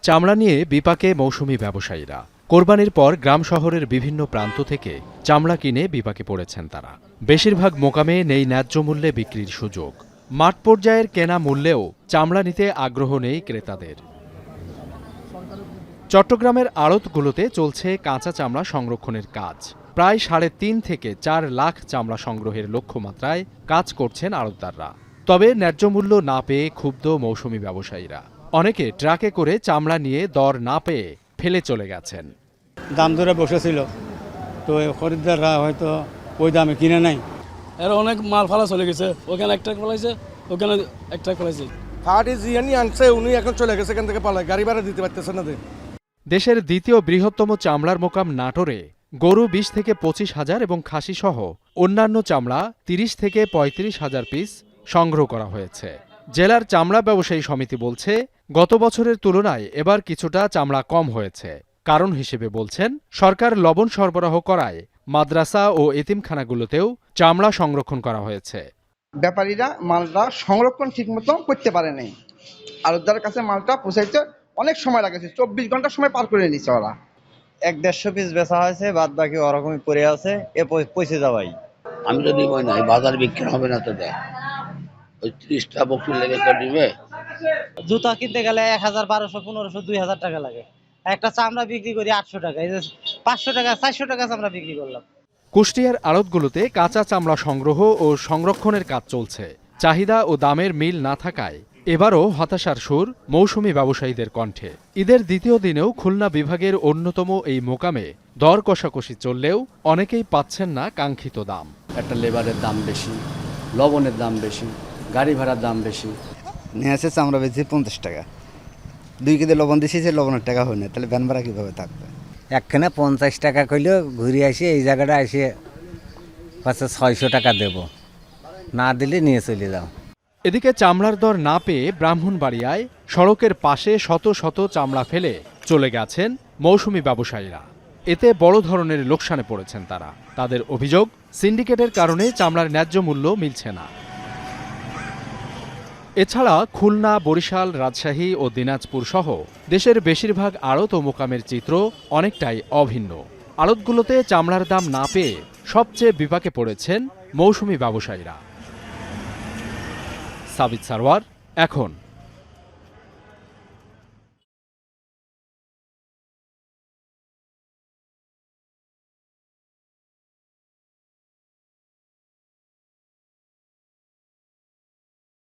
চামড়া নিয়ে বিপাকে মৌসুমি ব্যবসায়ীরা। কোরবানির পর গ্রাম শহরের বিভিন্ন প্রান্ত থেকে চামড়া কিনে বিপাকে পড়েছেন তারা। বেশিরভাগ মোকামে নেই ন্যায্য মূল্যে বিক্রির সুযোগ। মাঠ পর্যায়ের কেনা মূল্যেও চামড়া নিতে আগ্রহ নেই ক্রেতাদের। চট্টগ্রামের আড়তগুলোতে চলছে কাঁচা চামড়া সংরক্ষণের কাজ। প্রায় ৩.৫ থেকে ৪ লাখ চামড়া সংগ্রহের লক্ষ্যমাত্রায় কাজ করছেন আড়তদাররা। তবে ন্যায্য মূল্য না পেয়ে ক্ষুব্ধ মৌসুমি ব্যবসায়ীরা। অনেকে ট্রাকে করে চামড়া নিয়ে দর না পেয়ে ফেলে চলে গেছেন। দাম ধরে বসেছিল, তো খরিদ্দাররা হয়তো ওই দামে কিনে নাই। এর অনেক মাল ফালা চলে গেছে, ওখানে একটা ফলাইছে, ওখানে একটা ফলাইছে। ফাটি জিয়ানি আনছে, উনি এখন চলে গেছে, এখান থেকে পালায়, গাড়ি ভাড়া দিতে পারতেছে না। দেশের দ্বিতীয় বৃহত্তম চামড়ার মোকাম নাটোরে গরু ২০ থেকে ২৫ হাজার এবং খাসি সহ অন্যান্য চামড়া ৩০ থেকে ৩৫ হাজার পিস সংগ্রহ করা হয়েছে। জেলার চামড়া ব্যবসায়ী সমিতি বলছে, গত বছরের তুলনায় এবার কিছুটা চামড়া কম হয়েছে। কারণ হিসেবে বলছেন, সরকার লবণ সরবরাহ করায় মাদ্রাসা ও এতিমখানাগুলোতেও চামড়া সংরক্ষণ করা হয়েছে। ব্যাপারীরা মালটা সংরক্ষণ ঠিকমতো করতে পারে নাই। আড়তদারের কাছে মালটা পৌঁছাইতে অনেক সময় লাগেছে, ২৪ ঘন্টার সময় পার করে নিচ্ছে ওরা। ১-১৫০ পিস বেচা হয়েছে, বাদ বাকি ওরকমই পড়ে আছে, এ পয়সা যাবাই। আমি তো নিবই না, বাজার বিক্রি হবে না তো দেয়, ওই ৩০টা বকরি লেগে তো দিবে। জুতা কিনতে গেলে ১,০০০, ১,২০০, ১৫০০, ২,০০০ টাকা লাগে। একটা চামড়া বিক্রি করি ৮০০ টাকা, এই যে ৫০০ টাকা ৪০০ টাকা চামড়া বিক্রি করলাম। কুষ্টিয়ার আড়তগুলোতে কাঁচা চামড়া সংগ্রহ ও সংরক্ষণের কাজ চলছে। চাহিদা ও দামের মিল না থাকায় এবারও হতাশার সুর মৌসুমি ব্যবসায়ীদের কণ্ঠে। ঈদের দ্বিতীয় দিনেও খুলনা বিভাগের অন্যতম এই মোকামে দর কষাকষি চললেও অনেকেই পাচ্ছেন না কাঙ্ক্ষিত দাম। একটা লেবারের দাম বেশি, লবণের দাম বেশি, গাড়ি ভাড়ার দাম বেশি। নিয়ে আসে চামড়া বেশি ৫০ টাকা, ২ কেজি লবণ দিয়েছি, সে লবণের টাকা হয় না, তাহলে ভ্যান ভাড়া কীভাবে থাকবে? একখানে ৫০ টাকা কইলেও ঘুরে আসি, এই জায়গাটা এসে ৬০০ টাকা দেব, না দিলে নিয়ে চলে যাও। এদিকে চামড়ার দর না পেয়ে ব্রাহ্মণবাড়িয়ায় সড়কের পাশে শত শত চামড়া ফেলে চলে গেছেন মৌসুমি ব্যবসায়ীরা। এতে বড় ধরনের লোকসানে পড়েছেন তারা। তাদের অভিযোগ, সিন্ডিকেটের কারণে চামড়ার ন্যায্য মূল্য মিলছে না। এছাড়া খুলনা, বরিশাল, রাজশাহী ও দিনাজপুর সহ দেশের বেশিরভাগ আড়ত ও মোকামের চিত্র অনেকটাই অভিন্ন। আড়তগুলোতে চামড়ার দাম না পেয়ে সবচেয়ে বিপাকে পড়েছেন মৌসুমি ব্যবসায়ীরা। সাবিত সারওয়ার, এখন।